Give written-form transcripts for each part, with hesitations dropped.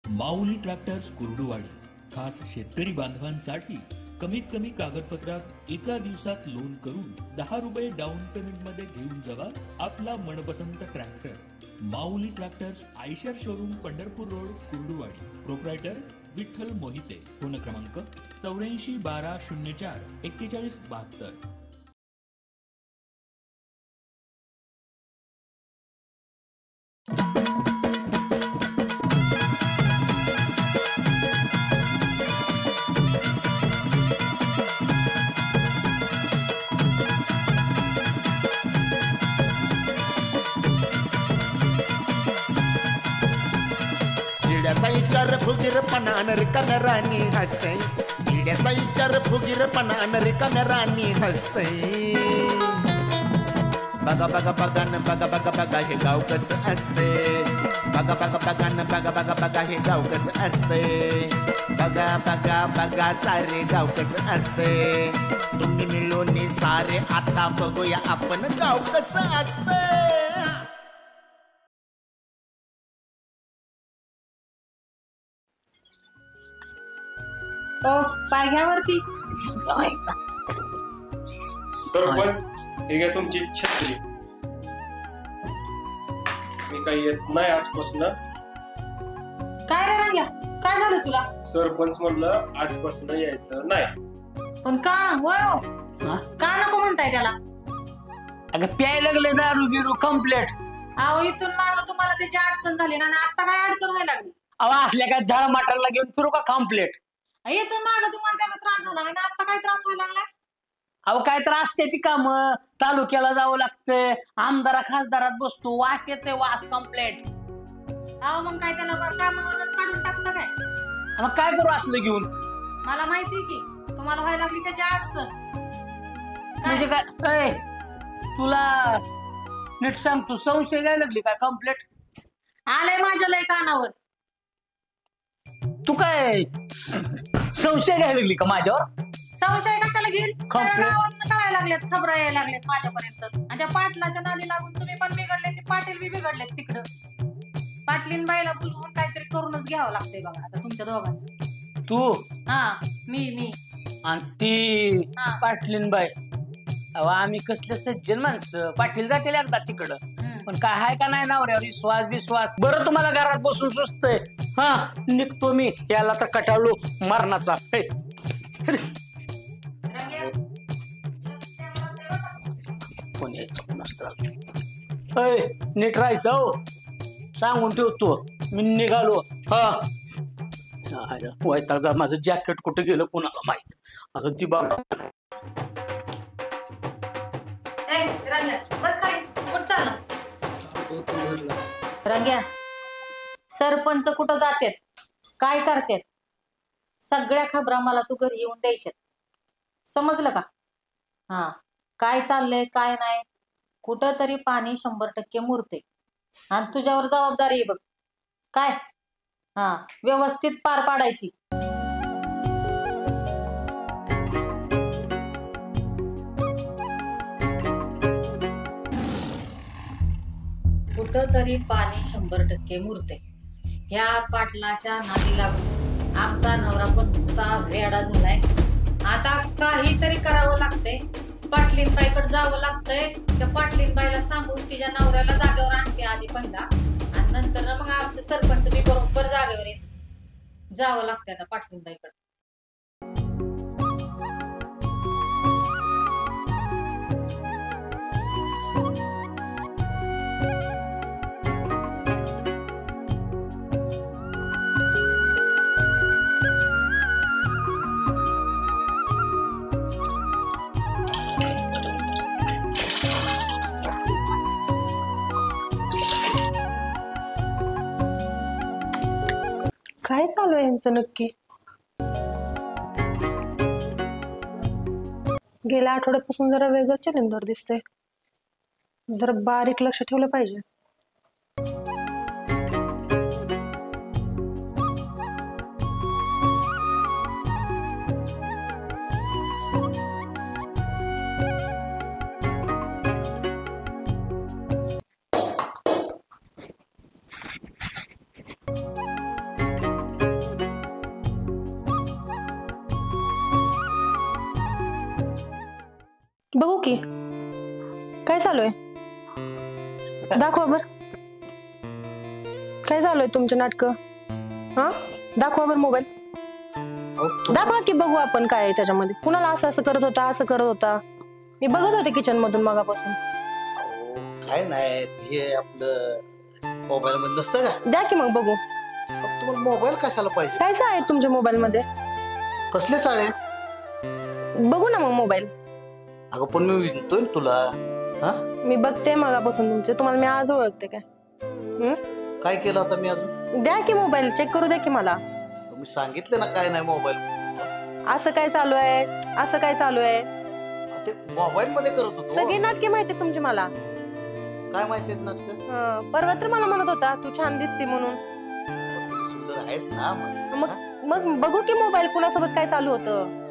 माऊली tractors Kurduwadi खास शेतकरी बांधवांसाठी कमीत कमी कागदपत्रात एका दिवसात लोन करून 10 रुपये डाऊन पेमेंट मध्ये घेऊन जावा आपला मनपसंत tractor. Mauli tractors Eicher showroom, Pandharpur road, Kurduwadi. Proprietor Vitthal Mohite. Phone क्रमांक 84 12 04 41 72. किड्याचा विचार फुगीरपणानं रिकाम्या राणी हसते. किड्याचा विचार फुगीरपणानं रिकाम्या राणी हसते. बघा बघा बघान बघा बघा बघा हे गाव कसं असते. बघा बघा बघान बघा बघा बघा हे गाव कसं असते. बघा बघा बघा सारे गाव कसं असते. तुम्ही मिळून सारे आता बघूया आपण गाव कसं असते. ओ पाय घ्यावरती. सरपंच हे घ्या तुमची छत्री. मी काही येत नाही आजपासून. काय रे रांग्या, काय झालं तुला? सरपंच म्हणलं आजपासून यायचं नाही. पण का होय हो? का नको म्हणताय त्याला? अगं प्यायला लागले दारू बिरू कम्प्लेट. अहो इथून माग तुम्हाला त्याची अडचण झाली ना, आता काय अडचण व्हायला लागली? अहो असल्या काय झाड माटाला घेऊन फिरू का कम्प्लेट? इथून माग तुम्हाला त्याचा त्रास झाला ना, आता काय त्रास व्हायला लागला? अहो काय तर असते ती काम. तालुक्याला जावं लागतंय, आमदारा खासदारात बसतो, वास येते वास कम्प्लेट. अहो मग काय त्याला कामावरच काढून टाकतं काय? मग काय करू असलं घेऊन? मला माहिती की तुम्हाला व्हायला लागली त्याची अडचण. म्हणजे काय तुला नीट सांग, तू संशय घ्यायला लागली काय? कम्प्लेट आलंय माझ्या लय कानावर. तू काय संशय घ्यायला लागली का माझ्यावर? संशय कशाला घेईल? Complaint. गावात कळायला लागलेत, खबरा यायला लागलेत माझ्यापर्यंत. आणि त्या पाटलाच्या नादी लागून तुम्ही पण बिघडले, ते पाटील बी बिघडलेत तिकडं. पाटलीन बाईला बोलवून काहीतरी करूनच घ्यावं लागतंय बघा आता तुमच्या दोघांचं. तू मी आणि ती हा. पाटलीन बाई. अहो आम्ही कसले सज्जन माणसं. पाटील जातील एकदा तिकडं, पण काय हाय का नाही नवऱ्यावर विश्वास? बरं तुम्हाला घरात बसून सुचतंय. निघतो मी, याला तर कटाळलो मरणाचा. नीट राहायचं हो, सांगून ठेवतो मी. निघालो. वैताग, माझं जॅकेट कुठे गेलं कोणाला माहित. अजून ती बाब बस खाली. कुठं चालला रंग्या? सरपंच कुठं जातात, काय करतात, सगळ्या खबरा मला तू घरी येऊन द्यायच्यात. समजलं का? काय चाललंय काय नाही, कुठं तरी पाणी 100% मुरते आणि तुझ्यावर जबाबदारी आहे बघ. काय व्यवस्थित पार पाडायची. कुठं तरी पाणी 100% मुरते. ह्या पाटलाच्या नादी लागून आमचा नवरा पण नुसता वेडा झालाय. आता काहीतरी करावं लागतंय. पाटलीनबाईकडे जावं लागतंय. त्या पाटलीनबाईला सांगून तिच्या नवऱ्याला जागेवर आणते आधी पहिला, आणि नंतर मग आमचे सरपंच बी बरोबर जागेवर येत. जावं लागतंय आता पाटलीनबाईकडे. काय चालू आहे यांचं नक्की? गेल्या आठवड्यापासून जरा वेगळं चॅलेंजर दिसतंय. जरा बारीक लक्ष ठेवलं पाहिजे. बघू की काय चालू आहे, दाखवा बर. काय चालू आहे तुमचे नाटक? हा, दाखवा बर मोबाईल. दाखवा की बघू आपण काय आहे त्याच्यामध्ये. कुणाला असं असं करत होता, असं करत होता. मी बघत होते किचन मधून मगापासून. काय नाही हे आपलं मोबाईल मध्ये नसतं का? द्या की मग बघू. तुम्हाला मोबाईल कशाला पाहिजे? काय आहे तुमच्या मोबाईल मध्ये? कसले चाळे? बघू ना मग मोबाईल. अगं पण मी विनतोय ना तुला. हा, मी बघते मगापासून तुमचे. तुम्हाला मी आज ओळखते काय? काय केलं आता मी अजून? द्या की मोबाईल, चेक करू द्या की मला. तुम्ही सांगितलं ना काय नाही मोबाईल. असं काय चालू आहे, असं काय चालू आहे. ते मोबाईल मध्ये करत होतो. सगळी नाटके माहिती तुमची मला. काय माहिती आहेत नाटक? परवा तर मला म्हणत होता तू छान दिसते म्हणून. सुंदर आहेस ना मग बघू की मोबाईल कुणासोबत काय चालू होतं.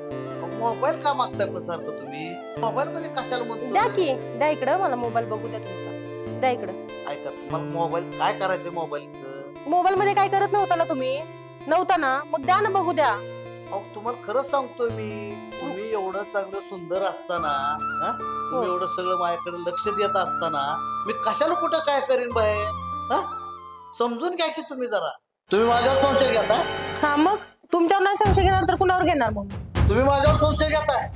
मोबाईल का मागताय पण सारखं तुम्ही? मोबाईल मध्ये कशाला म्हणतो? द्या की, द्या इकडं मला मोबाईल बघू द्या तुमचा. द्या इकडं. ऐका तुम्हाला मोबाईल काय करायचंय मोबाईलचं? मोबाईल मध्ये काय करत नव्हता ना तुम्ही? नव्हता ना, मग द्या ना बघू द्या. अहो तुम्हाला खरंच सांगतोय मी, तुम्ही एवढं चांगलं सुंदर असताना, तुम्ही एवढं सगळं माझ्याकडे लक्ष देत असताना मी कशाला कुठं काय करीन बाहेर? समजून घ्या की तुम्ही जरा. तुम्ही माझ्यावर संशय घेता? हा, मग तुमच्यावर नाही संशय घेणार तर कुणावर घेणार मग? तुम्ही माझ्यावर संशय घेताय?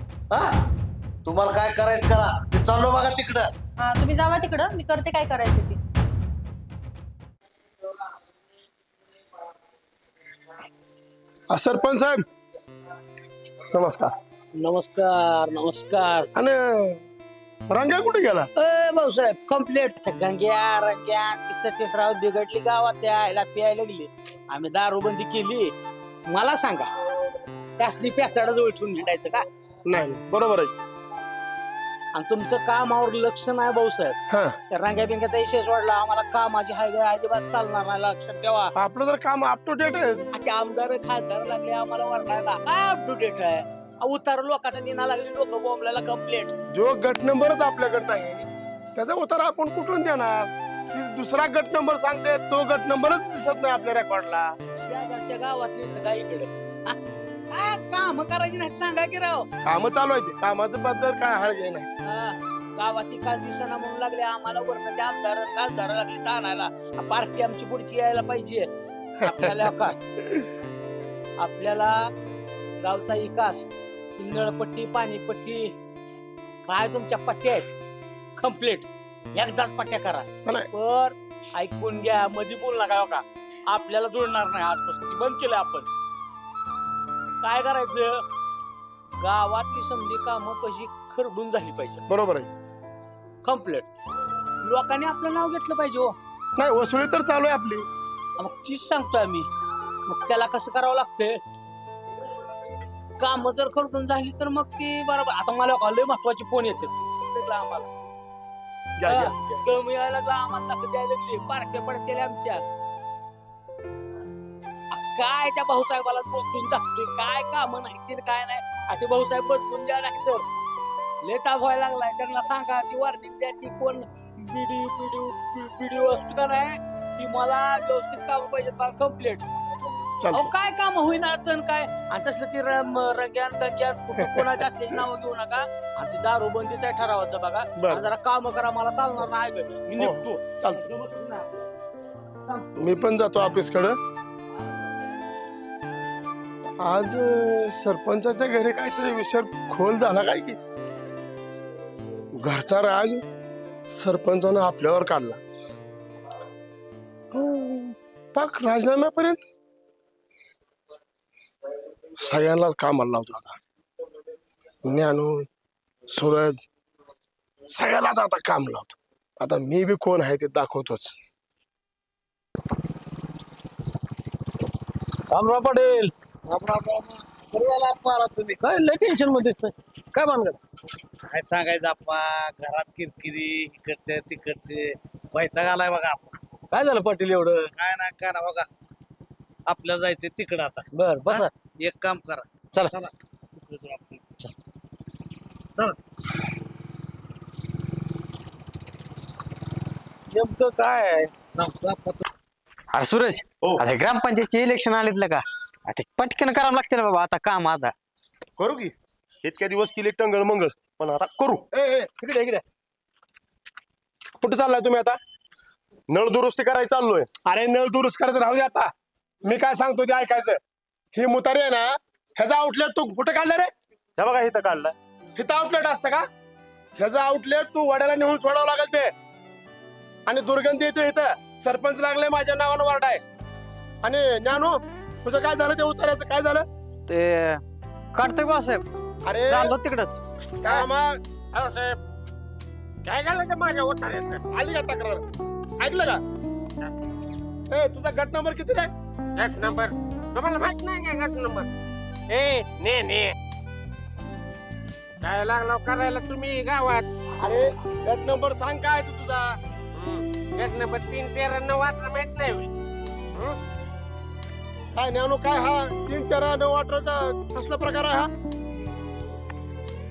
तुम्हाला काय करायचं करा. मी चाललो बघा तिकडं. हा, तुम्ही जावा तिकडं, मी करते काय करायचं ते. सरपंच साहेब नमस्कार. नमस्कार नमस्कार. आणि रंग्या कुठे गेला? भाऊसाहेब कम्प्लीट. गंग्या रंग्या तिसराव बिघडली गावात, त्या आईला प्यायला लागली. आम्ही दारूबंदी केली. मला सांगा, त्यासली प्याताडा जवळ ठेवून हिंडायचं का? नाही बरोबर आहे. आणि तुमचं कामावर लक्ष नाही भाऊसाहेब. त्या रंग्या बिंग्याचा विषय सोडला, आम्हाला कामाची हाय अजिबात चालणार नाही, लक्षात ठेवा. आपलं तर काम अप टू डेट आहे. आता आमदार खासदार लागले आम्हाला वरडायला. काय अप टू डेट आहे? उतार लोकांचा दिना लागली, लोक बोंबल्याला कंप्लेंट. जो गट नंबरच आपल्याकडे नाही त्याचा उतारा आपण कुठून देणार? दुसरा गट नंबर सांगते, तो गट नंबरच दिसत नाही आपल्या रेकॉर्डला. शेजारच्या गावातली गाईकडे काय काम करायची नाही सांगा की राव. काम चालू आहे ते, कामाचं बद्दल काय हरगे नाही. गावाची काल दिसना म्हणून लागले आम्हाला वरनं ते आमदार खासदार लागले ताणायला. पार्टी आमची पुढची यायला पाहिजे. आपल्याला काय, आपल्याला गावचा विकास, नळपट्टी पाणीपट्टी काय तुमच्या पट्ट्या आहेत कम्प्लीट. एकदाच पट्ट्या करा. पर ऐकून घ्या, मध्ये बोल नका का. आपल्याला जुळणार नाही. आजपासून बंद केलं आपण. काय करायचं, गावातली समधी कामं कशी खरडून झाली पाहिजे. बरोबर आहे. कम्प्लीट. लोकांनी आपलं नाव घेतलं पाहिजे. हो नाही, वसुली तर चालू आहे आपली. मग तीच सांगतोय आम्ही. मग त्याला कसं करावं लागतंय, काम जर खरडून झाली तर मग ती बरोबर. आता मला लय महत्वाची फोन येते आम्हाला. कमी यायला आम्हाला द्यायला लागली, पार्ट्या पडतेल्या आमच्या. काय त्या भाऊसाहेबाला बोलून जातोय, काय काम नाही काय नाही. असे भाऊसाहेब बदलून द्या, नाही तर लय ताप व्हायला लागलाय. त्यांना सांगा, ती वॉर्निंग द्या, ती कोण व्हिडिओ असतो का नाही, ती मला व्यवस्थित काम पाहिजे, मला कम्प्लीट. काय काम होईना तर काय. आणि तसलं ती रंग्यान गंग्यान कोणाच्या असल्याची नावं घेऊ नका. आणि ती दारूबंदीच आहे ठरावाचं बघा. जरा काम करा, मला चालणार नाही. मी निघतो. चालतो, मी पण जातो ऑफिस कडे. आज सरपंचाच्या घरी काहीतरी विषय खोल झाला काय की घरचा राग सरपंचानं आपल्यावर काढला. पाक राजीनाम्यापर्यंत सगळ्यांनाच कामाला लावतो. आता ज्ञानू सूरज सगळ्यालाच आता काम लावतो. आता मी बी कोण आहे ते दाखवतोच. रामराव पाटील, तुम्ही काय लय टेन्शन मध्ये दिसतंय. काय भानगड? काय सांगायचं आप्पा, घरात किरकिरी, इकडचे तिकडचे वैताग आलाय बघा. काय झालं पाटील एवढं? काय नाही करा बघा, आपल्याला जायचंय तिकडं आता. बर बसा. एक काम करा, चला चला. नेमकं काय आहे? अरे सूरज, आता ग्रामपंचायतचे इलेक्शन आलेत का? आता पटकन करावं लागतं बाबा आता काम. आता करू की, इतक्या दिवस केली टंगळ मंगळ, पण आता करू. इकडे इकडे कुठे चाललाय तुम्ही आता? नळ दुरुस्ती करायला चाललोय. अरे नळ दुरुस्त करायचं राहू दे आता. मी काय सांगतो ते ऐकायचं. ही मुतारी आहे ना, ह्याचा आउटलेट तू कुठे काढलं रे? हे बघा इथं काढलाय. इथं आउटलेट असतं का? ह्याचं आउटलेट तू वड्याला नेऊन सोडावं लागेल ते. आणि दुर्गंधी येते इथं. सरपंच लागले माझ्या नावानं वार्ड आहे. आणि ज्ञानू तुझं काय झालं ते उतारायचं काय झालं? ते काढतोय भाऊसाहेब. अरे चाललो तिकडच. काय मग साहेब काय झालं ते माझ्या उतार्याचं? आली का तक्रार? ऐकलं का? ए तुझा गट नंबर किती रे? गट नंबर तुम्हाला माहित नाही का? गट नंबर ने काय लागला करायला तुम्ही गावात? अरे गट नंबर सांग काय तू तुझा? गट नंबर 31398 माहित नाही होय? काय ज्ञानू काय हा 31398चा कसला प्रकार आहे हा?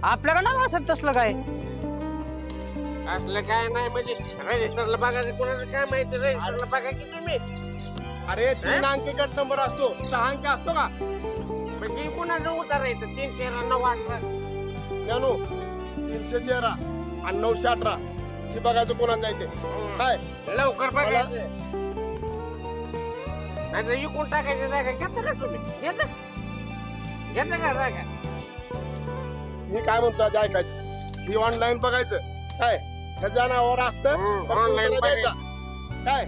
आपल्याकडे ना भाऊसाहेब तसलं काय. असलं काय नाही म्हणजे रजिस्टरला बघायचं कोणाचं काय माहिती? रजिस्टरला बघा की तुम्ही. अरे 3 अंकी गट नंबर असतो, 6 अंकी असतो का? म्हणजे कोणाचं उतारायचं? 31398 ज्ञानू 313 आणि 918 ही बघायचं कोणाचं आहे ते. काय लवकर बघायचं नाही तर इकून टाकायचं. जागा घेता का तुम्ही? घेता का जागा? मी काय म्हणतो आधी ऐकायचं. ही ऑनलाईन बघायचं काय ह्याच्या नावावर असतं ऑनलाईन द्यायचा काय.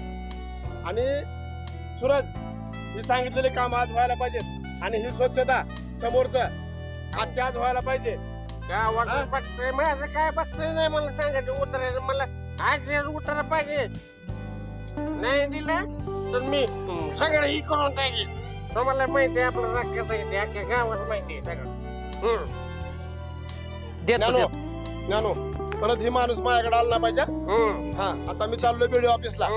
आणि सूरज ही सांगितलेले काम आज व्हायला पाहिजेत. आणि ही स्वच्छता समोरचं आजच्या आज व्हायला पाहिजे. गावात बघतोय माझं काय बघतोय नाही मला सांगायचं उतरायचं. मला आज उतरा पाहिजे. नाही दिलं तर मी सगळं ही करून टाकेल. तुम्हाला माहिती आहे आपलं राखत आहे अख्ख्या गावात माहिती आहे सगळं. ज्ञानू परत ही माणूस माझ्याकडे आला नाही पाहिजे. हा आता मी चाललोय बीडीओ ऑफिसला.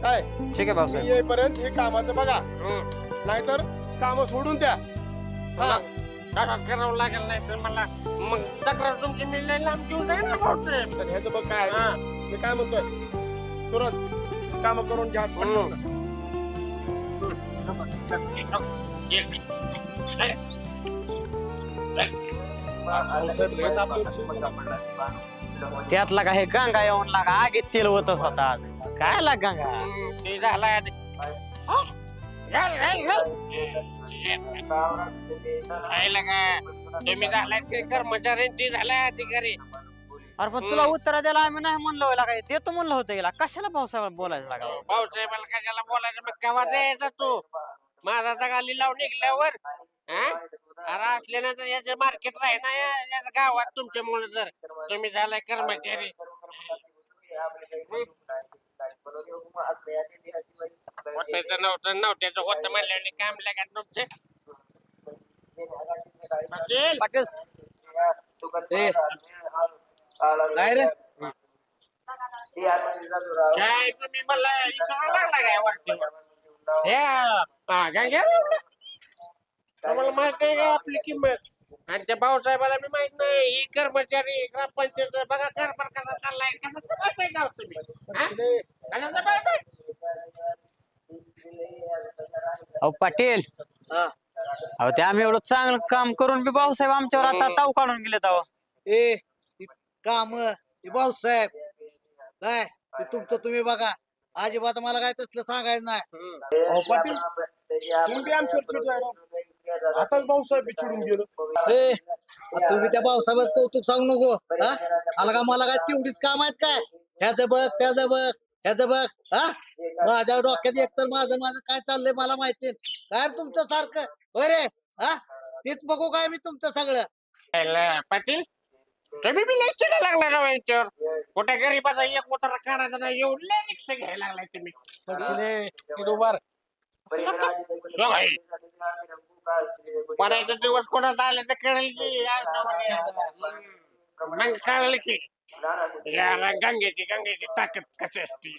काय ठीक आहे भाऊसाहेब. येईपर्यंत हे कामाचं बघा. नाहीतर काम सोडून द्या. करावं लागेल नाही तर मला मग तक्रार तुमची मी लई लांब घेऊन जाईल ना भाऊसाहेब. तर ह्याचं बघ काय मी काय म्हणतोय. सूरज काम करून घ्या. त्यातला काय गंगा येऊन लागा आगीत तेल होतच होता आज. काय लाग गंगा? ते झालाय तुम्ही झालाय ते कर्मचारी ते झालाय अधिकारी. अरे पण तुला उत्तर द्यायला आम्ही नाही म्हणलो काय देतो म्हणलं होतं गेला. कशाला भाऊसाहेब बोलायचं लागा? भाऊसाहेबाला कशाला बोलायचं? मग केव्हा द्यायचा तू? माझा सगळा लिलाव निघल्यावर अरे असल्यानंतर याचं मार्केट राही ना या गावात तुमच्यामुळे. जर तुम्ही झालाय कर्मचारी होतं नव्हत्याचं होतं म्हणल्याने काम लागत तुमचं. पाटील काय रे? काय तुम्ही मला विचारायला लागला काय वरतीवर? तुम्हाला माहित आहे का आपली किंमत? आणि त्या भाऊसाहेबाला मी माहित नाही. ही कर्मचारी ग्रामपंचायत बघा कारभार कसा चाललाय. कसं समजताय का तुम्ही? कसं समजताय? अहो पाटील अहो ते आम्ही एवढं चांगलं काम करून बी भाऊसाहेब आमच्यावर आता ताव काढून गेले. ए काम भाऊसाहेब काय ते तुमचं तुम्ही बघा. अजिबात मला काय तसलं सांगायचं नाही. पाटील तुम्ही आताच भाऊसाहेब चिडून गेलो. तुम्ही त्या भाऊसाहेबाच कौतुक सांगू नको. मला काय तेवढीच काम आहेत काय? ह्याचं बघ त्याचं बघ ह्याचं बघ. माझ्या डोक्यात एकतर माझं काय चाललंय मला माहिती काय तुमचं सारखं अरे तेच बघू काय मी तुमचं सगळं. पाटील तुम्ही बी लई चिडा लागला ना यांच्यावर. कुठे गरीबाचा एक उतारा काढायचा नाही एवढं लय रिक्षा घ्यायला लागलाय तुम्ही. पडायचा दिवस कोणाचा आला तर कळेल की मग कळेल की गंगेची ताकद कशी असते.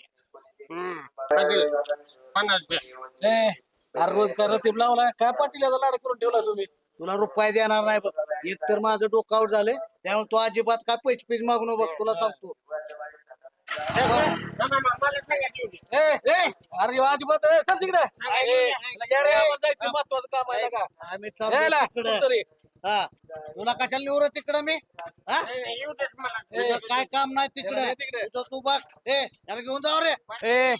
रोज का रतीब लावला काय? पाटील लाड करून ठेवला तुम्ही. तुला रुपये देणार नाही बघ. एक तर माझं डोकं आउट झालंय त्यामुळे तू अजिबात काय पैसे मागू नको बघ. तुला सांगतो अरे अजिबात चल तिकडे जायचं महत्वाचं काम आहे. आम्ही चाललो तिकडे. हा तुला कशाला निवड तिकडं मी हा? तुझं काय काम नाही तिकडे तुझं तू बघ. त्याला घेऊन जाऊ रे. ए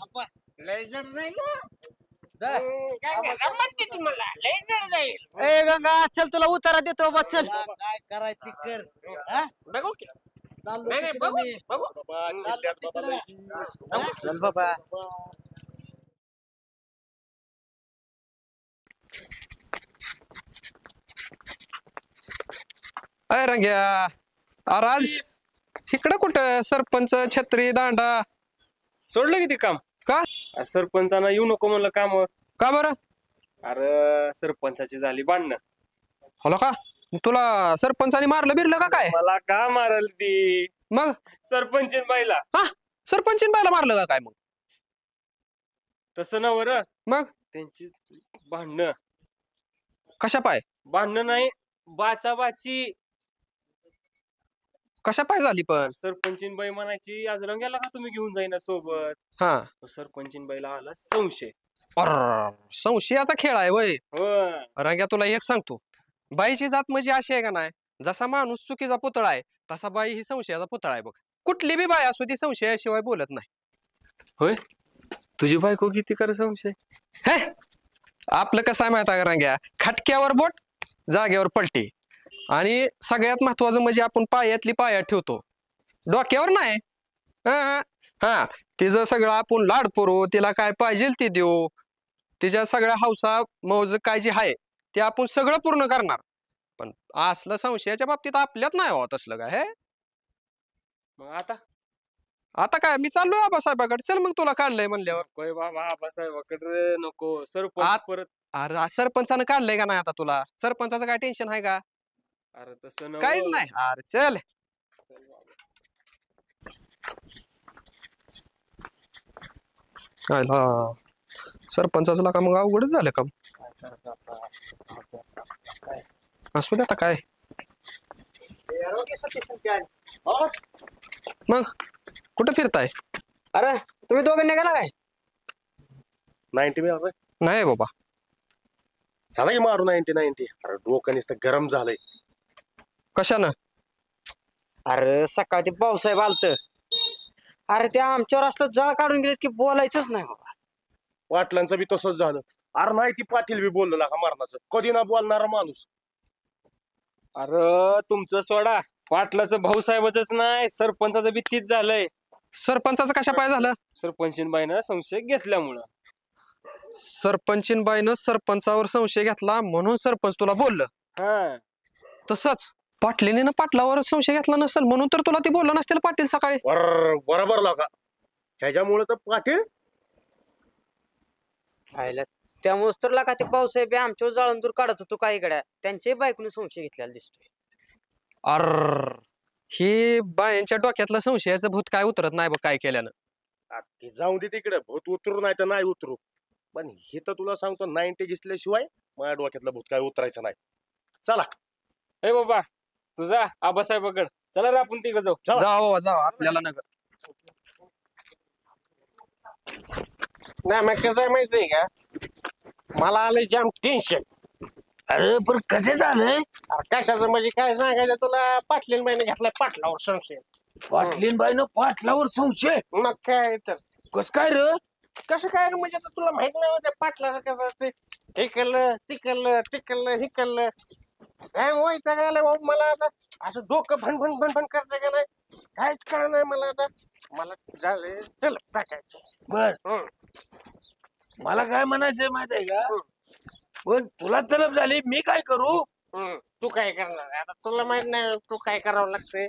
लय जड जाईल म्हणते तुम्हाला लय जड जाईल. ए गंगा चल तुला उतारा देतो बाबा चल. तुला काय करायचं ते कर. हा? बघू की चाललो नाही नाही तिकडं बघू मी. बघू चाललो तिकडं. चल बाबा. अय रंग्या अरे आज इकडं कुठं सरपंच छत्री दांडा सोडलं किती काम का सरपंचाना येऊ नको म्हणलं कामावर. का बरं अरे सरपंचाची झाली भांडणं. होला का तुला सरपंचाने मारलं बिरलं का काय मला का मारल ती मग सरपंचीन बाईला. हा सरपंचीन बायला मारलं का काय मग तसं ना बरं मग त्यांची भांडणं कशा पाय भांडणं नाही बाचा बाची. कशा पाय झाली पण सरपंचीन बाई म्हणायची आज रंग्याला का तुम्ही घेऊन जाईना सोबत. हा सरपंचीन बाईला आला संशय. संशयाचा खेळ आहे वय होय. रंग्या तुला एक सांगतो बाईची जात म्हणजे अशी आहे का नाही जसा माणूस चुकीचा पुतळा आहे तसा बाई ही संशयाचा पुतळा आहे बघ. कुठली बी बाई असू ती संशयाशिवाय बोलत नाही. होय तुझी बायको किती कर संशय. हे आपलं कसं आहे माहिती आहे का रंग्या खटक्यावर बोट जागेवर पलटी आणि सगळ्यात महत्वाचं म्हणजे आपण पायातली पायात ठेवतो डोक्यावर नाही. हा तिचं सगळं आपण लाड पुरवू तिला काय पाहिजे ती देऊ तिच्या सगळ्या हौसा मौज काय जे आहे ते आपण सगळं पूर्ण करणार. पण असलं संशयाच्या बाबतीत आपल्यात नाही होत असलं काय हे. मग आता काय मी चाललोय आबासाहेबाकडे चल मग तुला काढलंय म्हणल्यावर. कोय बाबा आबासाहेबाकडे नको सरपंच परत. अरे सरपंचानं काढलंय का नाही आता तुला सरपंचाचं काय टेन्शन आहे का. अरे तसं काहीच नाही. अरे चल सरपंचाचं का मग अवघडच झालं काम. असू दे आता काय मग कुठं फिरताय. अरे तुम्ही दोघं निघाला काय 90 मिळालं नाही बाबा चला की मारू 90. अरे डोकं नुसतं गरम झालंय. कशानं. अरे सकाळ ते पावसाहेब आलत अरे ते आमच्यावर असलं जळ काढून गेलेत की बोलायचंच नाही बाबा. पाटलांचं बी तसंच झालं. अरे नाही ती पाटील बी बोललं का मरणाचं कधी ना बोलणारा माणूस. अरे तुमचं सोडा पाटलाचं भाऊसाहेबाच नाही सरपंचाचं बी तीच झालंय. सरपंचाचं कशा पाय झालं. सरपंचीन बाईनं संशय घेतल्यामुळं. सरपंचीन बाईनं सरपंचावर संशय घेतला म्हणून सरपंच तुला बोललं. हा तसंच पाटलीने पाटलावर संशय घेतला नसेल म्हणून तर तुला ते बोललं नसतील पाटील सकाळी. बरोबर लागा ह्याच्यामुळे तर पाटील त्यामुळेच तर लागा ते पावसाहेब आमच्यावर जाळून दूर काढत होतो काही गड्या त्यांच्याही बायकोने संशय घेतलेला दिसतोय. अर हे बायांच्या डोक्यातलं संशयाचं भूत काय उतरत नाही बघ काय केल्यानं. ते जाऊ दे तिकडे भूत उतरू नाही तर नाही उतरू पण हे तर तुला सांगतो 90 घेतल्याशिवाय माझ्या डोक्यातलं भूत काय उतरायचं नाही. चला हे बाबा तुझा आबासाहेबाकडे चला रे आपण तिघं जाऊ. जाऊ आपल्याला नगर नाही मग कसं आहे माहितीये का मला आलं जाम टेन्शन. अरे पण कसे झालंय. अरे कशाचं म्हणजे काय सांगायचं तुला पाटलीन बाईने घेतलाय पाटलावर संशय. पाटलीन बाईनं पाटलावर संशय. मग काय तर कस काय रे. कसं काय म्हणजे आता तुला माहित नाही होतं पाटलाचं कसं असते हे केलं ते केलं हे केलं काय माहिती काय बाबा मला आता असं डोकं भणभण करते का नाही काहीच कळ नाही मला आता. मला झाले चल टाकायचं. बर मला काय म्हणायचंय माहित आहे का पण तुला तलब झाली मी काय करू. तू काय करणार आता तुला माहित नाही तू काय करावं लागतंय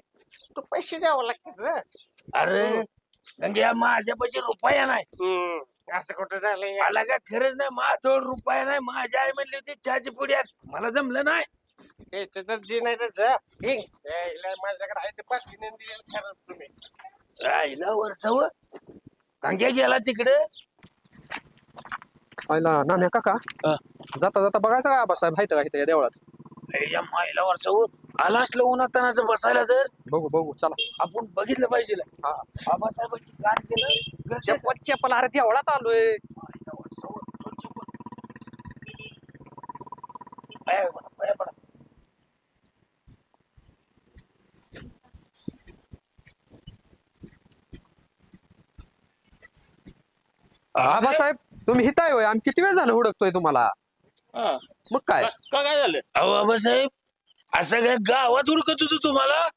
तू पैसे द्यावं लागतात. अरे गंग्या माझ्यापाशी रुपया नाही. असं कुठं झालंय मला काय खरंच नाही माझ्याजवळ रुपया नाही. माझी आई म्हणली होती चहाची पुड्यात मला जमलं नाही. तर जी नाही तर माझ्याकडे आहे ते पाटलीने दिलेलं खरं तुम्ही. राहिला वर्षाव गंग्या गेला तिकडे. पहिला नाम्या काका जाता जाता बघायचं का आबासाहेब आहेत का इथं या देवळात. महिला वर्षाव आला असलं उन्हातानाचं बसायला तर बघू चला आपण बघितलं पाहिजे. आबासाहेबांची गाठ केलं चप्पल अरे देवळात आलोय. आबासाहेब तुम्ही हित आहे होय? आम्ही किती वेळ झालं हुडकतोय तुम्हाला. मग काय काय झालं? अहो बाबासाहेब असं काय गावात हुडकत होतो तुम्हाला,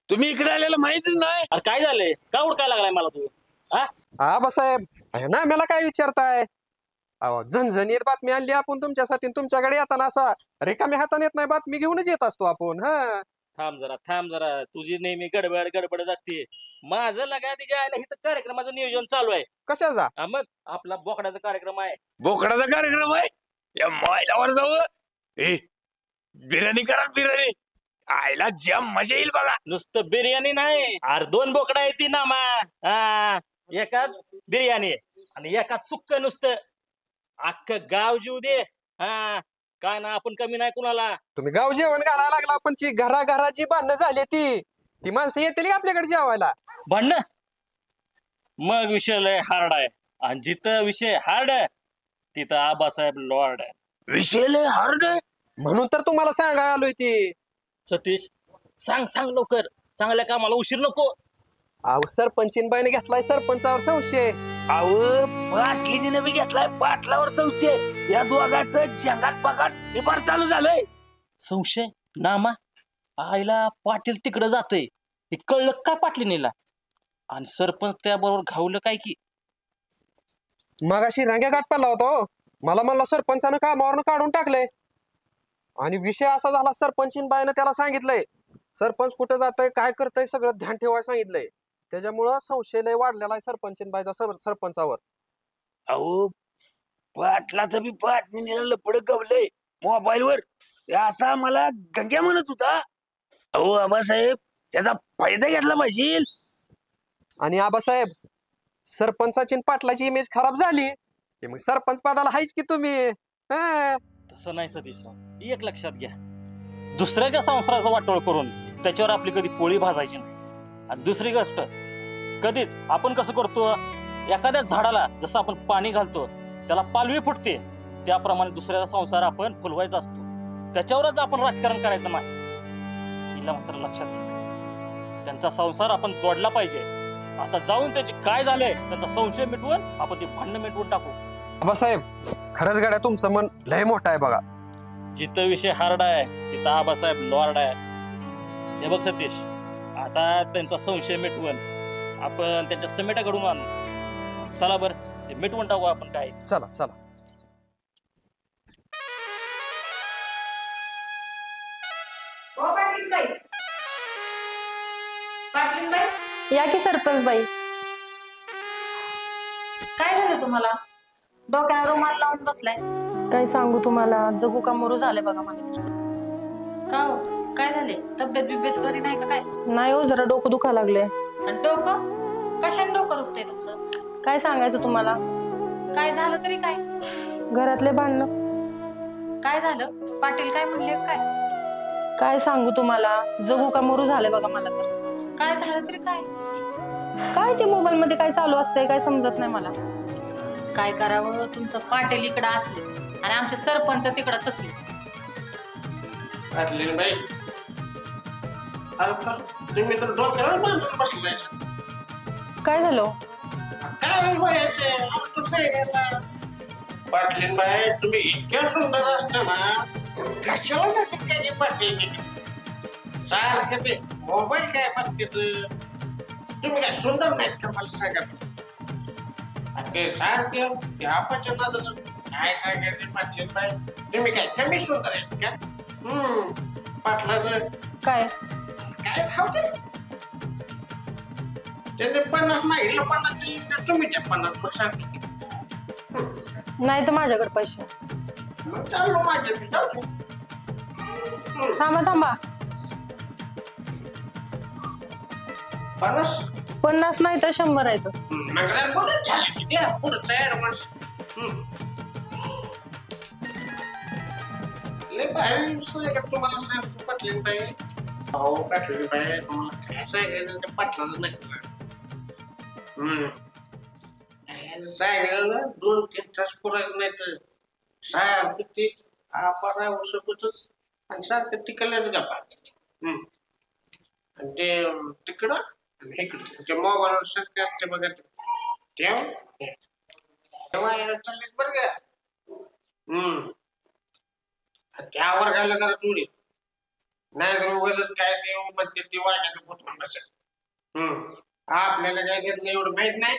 तुम्ही इकडे आलेला माहितीच नाही. अरे काय झालंय, का उडकायला लागलाय मला तू? आबासाहेब ना मला काय विचारताय. अहो झणझणीत बातमी आणली आपण तुमच्यासाठी. तुमच्याकडे येताना असा रिकाम्या हाताने येत नाही, बातमी घेऊनच येत असतो आपण. हा थांब जरा तुझी नेहमी गडबडच असते. माझं लगा तिच्या आयला इथं कार्यक्रमाचं नियोजन चालू आहे. कशाचा? मग आपला बोकडाचा कार्यक्रम आहे. बोकडाचा कार्यक्रम आहे? या मैलावर जाऊ. बिर्याणी करा, बिर्याणी. आयला जाम मजा येईल बघा. नुसतं बिर्याणी नाही, अरे 2 बोकडा येते ना मा. एकाच बिर्याणी आणि एकाच सुक्क नुसतं. अख्खं गाव जीव दे. काय ना आपण कमी नाही कुणाला. तुम्ही गाव जेवण घालायला लागला, पण ती घराघराची भांडणं झाली ती माणसं येतील आपल्याकडे जेवायला. भांडणं मग विषय लय हार्ड आहे. आणि जिथं विषय हार्ड आहे तिथं आबासाहेब लॉर्ड आहे. विषय लय हार्ड आहे म्हणून तर तुम्हाला सांगायला आलोय ती. सतीश सांग लवकर, चांगल्या कामाला उशीर नको. अहो सरपंचीनबाईने घेतलाय सरपंचावर संशय. अहो पाटलीजीने बी घेतलाय पाटलावर संशय. या दोघांचं जंगाट पगाट निभार चालू झालंय. संशय नामा आईला पाटील तिकडे जातय हे कळलं काय पाटलीनीला? आणि सरपंच त्याबरोबर घावलं काय की. मगाशी रांग्या गाठ पडला होता हो. मला म्हणला सरपंचानं कामावरनं काढून टाकलंय. आणि विषय असा झाला, सरपंचीनबाईनं त्याला सांगितलंय सरपंच कुठे जातंय काय करतय सगळं ध्यान ठेवायला सांगितलंय. त्याच्यामुळं संशय लय वाढलेला आहे सरपंचीनबाईचा सरपंचावर. अहो पाटलाचं बी पाटणीला लपड गवलंय मोबाईलवर. असा मला गंग्या म्हणत होता. अहो आबासाहेब त्याचा फायदा घेतला पाहिजे. आणि आबासाहेब सरपंचाची पाटलाची इमेज खराब झाली की मग सरपंच पदाला हायच की तुम्ही. तसं नाही सतीशराव, एक लक्षात घ्या, दुसऱ्याच्या संसाराचा वाटोळ करून त्याच्यावर आपली कधी पोळी भाजायची नाही. आणि दुसरी गोष्ट, कधीच आपण कसं करतो, एखाद्या झाडाला जसं आपण पाणी घालतो त्याला पालवी फुटते, त्याप्रमाणे दुसऱ्याचा संसार आपण फुलवायचा असतो. त्याच्यावरच आपण राजकारण करायचं नाही. हिला मात्र लक्षात घ्या, त्यांचा संसार आपण जोडला पाहिजे. आता जाऊन त्याचे काय झाले त्यांचा संशय मिटवून आपण ते भांडण मिटवून टाकू. आबासाहेब खरंच गाड्या तुमचं मन लय मोठं आहे बघा. जिथं विषय हार्ड आहे तिथं आबासाहेब लॉर्ड आहे. हे बघ सतीश, आता त्यांचा संशय मिटवून आपण त्यांच्या समेटाकडून आणू. चला बरं मिटवून टाकू आपण. काय चला चला. या की सरपंच बाई. काय झालं तुम्हाला? डोक्याला रुमाल लावून बसलाय. काय सांगू तुम्हाला, जगू का मरू झाले बघा मला तर. का हो, काय झाले? तब्येत बिब्येत बरी नाही का काय? नाही हो, जरा डोकं दुखा लागले. आणि डोकं कशाने डोकं दुखतंय तुमचं? काय सांगायचं तुम्हाला? काय झालं तरी काय? घरातले भांडणं. काय झालं? पाटील काय म्हणले काय? काय सांगू तुम्हाला, जगू का मरू झाले बघा मला तर. काय झालं तरी काय? काय ते मोबाईल मध्ये काय चालू असतंय काय समजत नाही मला. काय करावं, तुमचं पाटील इकडं असले आणि आमचे सरपंच तिकडं तसले. बाई तुम्ही तर डोक्यावर बांधून बसलाय. काय झालं? काय पाटलीन बाई, तुम्ही इतक्या सुंदर असताना कशाला जाते पाटील सारखं ते मोबाईल काय बघते? तुम्ही काय सुंदर नाहीत का मला सांगा. ते सारखे त्यापाच्या नादानं काय सांगायचे पाटलीन बाई, तुम्ही काय कमी सुंदर आहेत का? पाटलाचं काय काय खावते? त्याचे 50 माहिला 50 दिली तर तुम्ही त्या 50 मग सांगते. नाही तर माझ्याकडे पैसे. मग चाललो माझ्या थांबा थांबा. 50 नाही तर 100 आहे. तुम्हाला सांगतो पाटलीन बाई, अहो पाटलीन बाई तुम्हाला काय सांगायचं ते पाटलाच नाही. सांगायला 2-3 तास पुरायचं नाही तर सारखं ते आपण राहू शकतच आणि सारखं तिकडल्याच गप्पा. आणि ते तिकडं आणि इकडं ते मोबाईलवर सारखे असते बघा तेव्हा यायला चाललेत बरं का. त्यावर घायला जरा थोडी नाही तर उगाच काय ते म्हणते ती वाटायचं पोचून बसेल. आपल्याला काय घेतलं एवढं माहित नाही.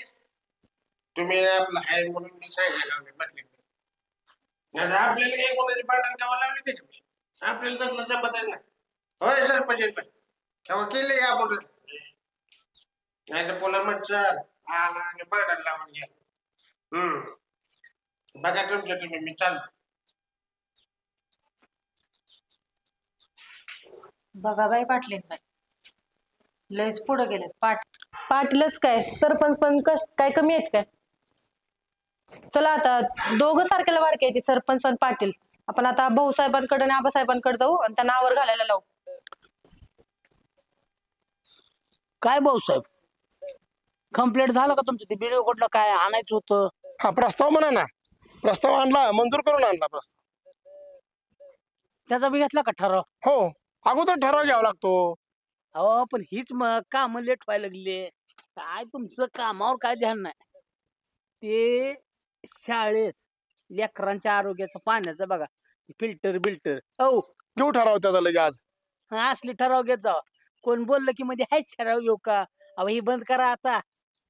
तुम्ही आपलं आहे म्हणून मी सांगायला म्हटले आपल्याला काही कोणाची भांडण केव्हा लावली ते तुम्ही आपल्याला तसलं जमत आहे ना. होय सरपंच केव्हा केले का आपण नाही तर पुन्हा मच्छर आणि भांडण लावून घ्या. बघा तुमच्या तुम्ही मी चालतो. बघा बाई पाटलीन बाई लयच पुढे गेलेत. पाटीलच काय सरपंच पण काय कमी आहेत काय. चला आता दोघं सारख्याला बारके आहेत सरपंच आणि पाटील. आपण आता भाऊसाहेबांकडे आणि आबासाहेबांकडे जाऊ आणि त्यांना आवर घालायला लावू. काय भाऊसाहेब कंप्लीट झालं का तुमचं ते व्हिडिओ कडलं काय आणायचं होतं. हा प्रस्ताव म्हणा ना. प्रस्ताव आणला मंजूर करून आणला प्रस्ताव. त्याचा बी घेतला का ठराव. हो अगोदर ठराव घ्यावा लागतो. अहो पण हीच मग काम लेट व्हायला लागले. काय तुमचं कामावर काय ध्यान नाही. ते शाळेत लेकरांच्या आरोग्याचं पाण्याचं बघा फिल्टर बिल्टर हो घेऊ ठराव त्याचा लगे आज. असली ठराव घेत जावा. कोण बोललं की मध्ये हाच ठराव घेऊ का. अहो ही बंद करा आता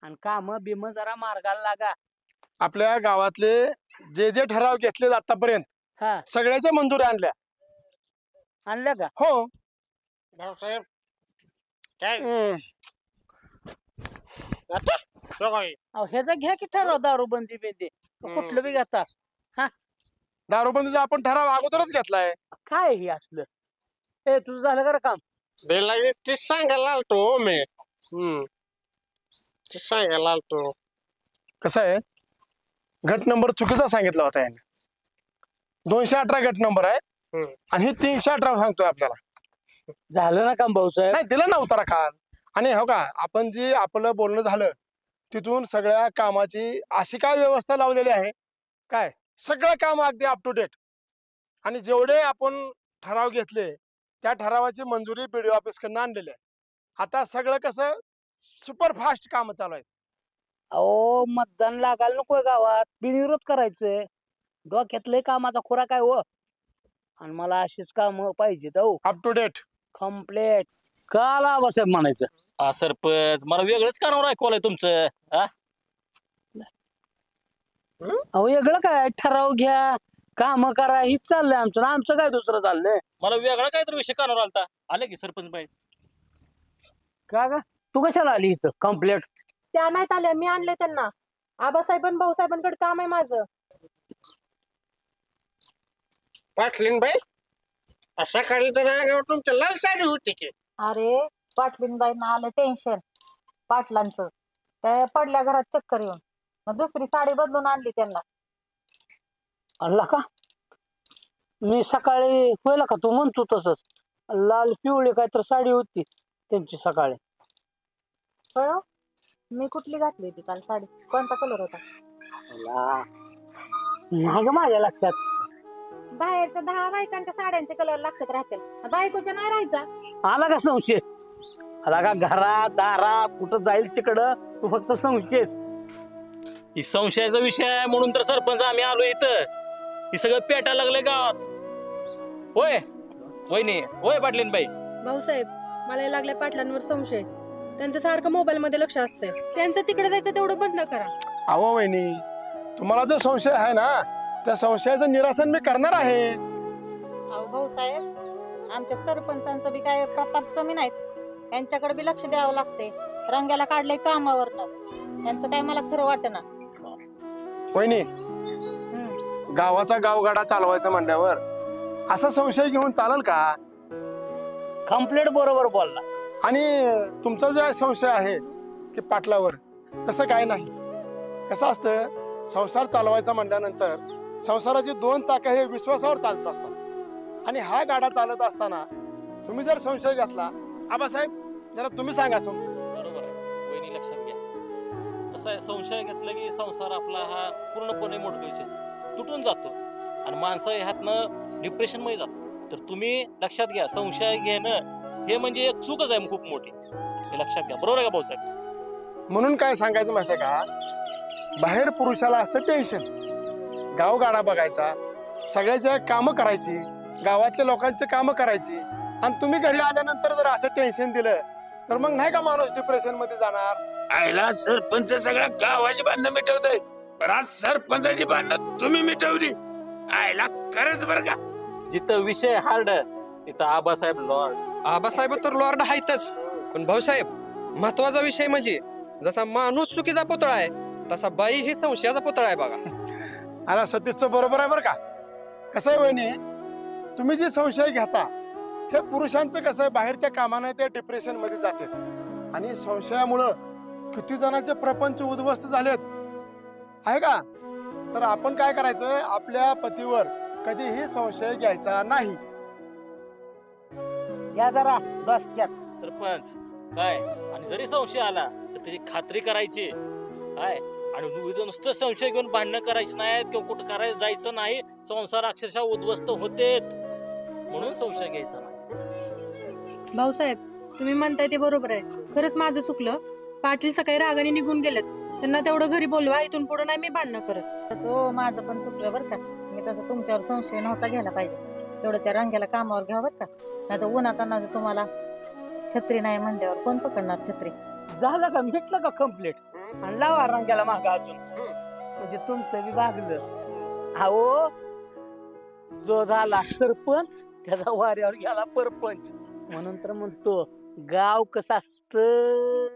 आणि काम बिम जरा मार्गाला लागा. आपल्या गावातले जे जे ठराव घेतले आतापर्यंत सगळ्याच्या मंजुरी आणल्या. आणल्या का. हो भाऊसाहेब काय ह्याचा घ्या की ठराव दारूबंदी बिंदी कुठलं बी घेता. दारूबंदीचा आपण ठराव अगोदरच घेतलाय. काय हे असलं. ए तुझं झालं का रे काम. तीच सांगायला आलतो मी. तीच सांगायला आलतो. कसं आहे गट नंबर चुकीचा सांगितला होता याने. 218 गट नंबर आहे आणि हे 318 सांगतोय आपल्याला. झालं ना काम भाऊसाहेब. नाही दिलं ना उतारा खाल. आणि हो का आपण जे आपलं बोलणं झालं तिथून सगळ्या कामाची अशी काय व्यवस्था लावलेली आहे काय सगळं काम अगदी अप टू डेट. आणि जेवढे आपण ठराव घेतले त्या ठरावाची मंजुरी BDO ऑफिस कडनं आणलेली आहे. आता सगळं कसं सुपर फास्ट काम चालू आहे. अहो मतदान लागायला नकोय गावात बिनविरोध करायचंय. डोक्यातलंय कामाचा खोरा काय हो. आणि मला अशीच काम पाहिजेत. हो अप टू डेट कम्प्लेट काल आबासाहेब म्हणायचं. सरपंच मला वेगळंच कानावर ऐकवलंय तुमचं. अहो वेगळं काय ठराव घ्या काम करा हीच चाललंय आमचं. आमचं काय दुसरं चाललंय. मला वेगळा काहीतरी विषय कानावर आलता. आले की सरपंच बाई. का तू कशाला आली इथं कंप्लेंट. त्या नाहीत आल्या मी आणले त्यांना. आबासाहेब भाऊसाहेबांकडे काम आहे माझं. पाटलीन बाई सकाळी तर अंगावर तुमच्या लाल साडी होती की. अरे पाटलीनबाईंना आलं टेन्शन पाटलांचं. त्या पडल्या घरात चक्कर येऊन मग दुसरी साडी बदलून आणली त्यांना. आणला का. मी सकाळी होईल का तू म्हणतो तसंच लाल पिवळी काय तर साडी होती त्यांची सकाळी. होय मी कुठली घातली होती काल साडी. कोणता कलर होता. नाही ग माझ्या लक्षात. बाहेरच्या 10 बायकांच्या साड्यांचे कलर लक्षात राहतील बायकोच्या नाही राहायचा. आला का संशय. आला का घरात दारात कुठं जाईल तिकडं तू फक्त संशयच. ही संशयाचा विषय आहे म्हणून तर सरपंच आम्ही आलो इथं. ही सगळं पेटायला लागले गावात. होय वहिनी होय पाटलीन बाई. भाऊसाहेब मला लागल्या पाटलांवर संशय. त्यांचं सारखं मोबाईल मध्ये लक्ष असतंय. त्यांचं तिकडे जायचं तेवढं बंद करा. अहो वहिनी तुम्हाला जो संशय आहे ना त्या संशयाचं निरासन मी करणार आहे. अहो भाऊसाहेब आमच्या सरपंचांचं बी काय प्रताप कमी नाहीत. त्यांच्याकडे बी लक्ष द्यावं लागते. रंग्याला काढलंय कामावरनं. त्यांचं काय मला खरं वाटेना. वहिनी गावाचा गावगाडा चालवायचं म्हणल्यावर असा संशय घेऊन चालेल का. कंप्लेंट बरोबर बोलला. आणि तुमचा जो संशय आहे की पाटलावर तसं काय नाही. कसं असतं संसार चालवायचा म्हणल्यानंतर संसाराची 2 चाकं हे विश्वासावर चालत असतात. आणि हा गाडा चालत असताना तुम्ही जर संशय घेतला आबासाहेब जरा तुम्ही सांगा. बरोबर आहे वहिनी लक्षात घ्या. कसं आहे संशय घेतलं की संसार आपला हा पूर्णपणे मोडकळीस तुटून जातो. आणि माणसं ह्यातनं डिप्रेशन मध्ये जातो. तर तुम्ही लक्षात घ्या, संशय घेणं हे म्हणजे एक चूकच आहे खूप मोठी, हे लक्षात घ्या. बरोबर आहे का भाऊसाहेब? म्हणून काय सांगायचं माहितीये का, बाहेर पुरुषाला असतं टेन्शन, गावगाडा बघायचा, सगळ्याच्या कामं करायची, गावातल्या लोकांची कामं करायची, आणि तुम्ही घरी आल्यानंतर जर असं टेन्शन दिलं तर मग नाही का माणूस डिप्रेशन मध्ये जाणार. आयला सरपंच सगळ्या गावाची भांडणं मिटवतोय, पण आज सरपंचाची भांडणं तुम्ही मिटवली. आयला खरंच बरं का, जिथं विषय हार्ड तिथं आबासाहेब लॉर्ड. आबासाहेब तर लॉर्ड आहेतच, पण भाऊसाहेब महत्वाचा विषय म्हणजे जसा माणूस चुकीचा पुतळा आहे तसा बाई ही संशयाचा पुतळा आहे बघा. अरे सतीशचं बरोबर आहे बरं का. कसं आहे वहिनी, तुम्ही जे संशय घेता हे पुरुषांचं कसं आहे, बाहेरच्या कामाने ते डिप्रेशन मध्ये जाते, आणि संशयामुळं किती जणांचे प्रपंच उद्ध्वस्त झालेत आहे का. तर आपण काय करायचं, आपल्या पतीवर कधीही संशय घ्यायचा नाही. या जरा बस सरपंच काय, आणि जरी संशय आला तर त्याची खात्री करायची काय, आणि नुसतं संशय घेऊन भांडणं करायची नाही किंवा कुठं करायला जायचं नाही. संसार अक्षरशः उद्ध्वस्त होते, म्हणून संशय घ्यायचा नाही. भाऊसाहेब तुम्ही म्हणताय ते बरोबर आहे, खरंच माझं चुकलं. पाटील सकाळी रागाने निघून गेलेत, त्यांना तेवढं घरी बोलवा, इथून पुढे नाही मी भांडणं करत. तो माझं पण चुकलं बरं का, मी तसं तुमच्यावर संशय नव्हता घ्यायला पाहिजे. तेवढं त्या रंग्याला कामावर घ्या बरं का, नाही तर उन्हाताना तुम्हाला छत्री नाही म्हणल्यावर कोण पकडणार छत्री. झालं का, भेटलं का कम्प्लीट, आणि लावा रंगाला मागा अजून, म्हणजे तुमचं बी भागलं. अहो जो झाला सरपंच त्याचा वाऱ्यावर गेला परपंच, म्हणून तर म्हणतो गाव कसं असतं.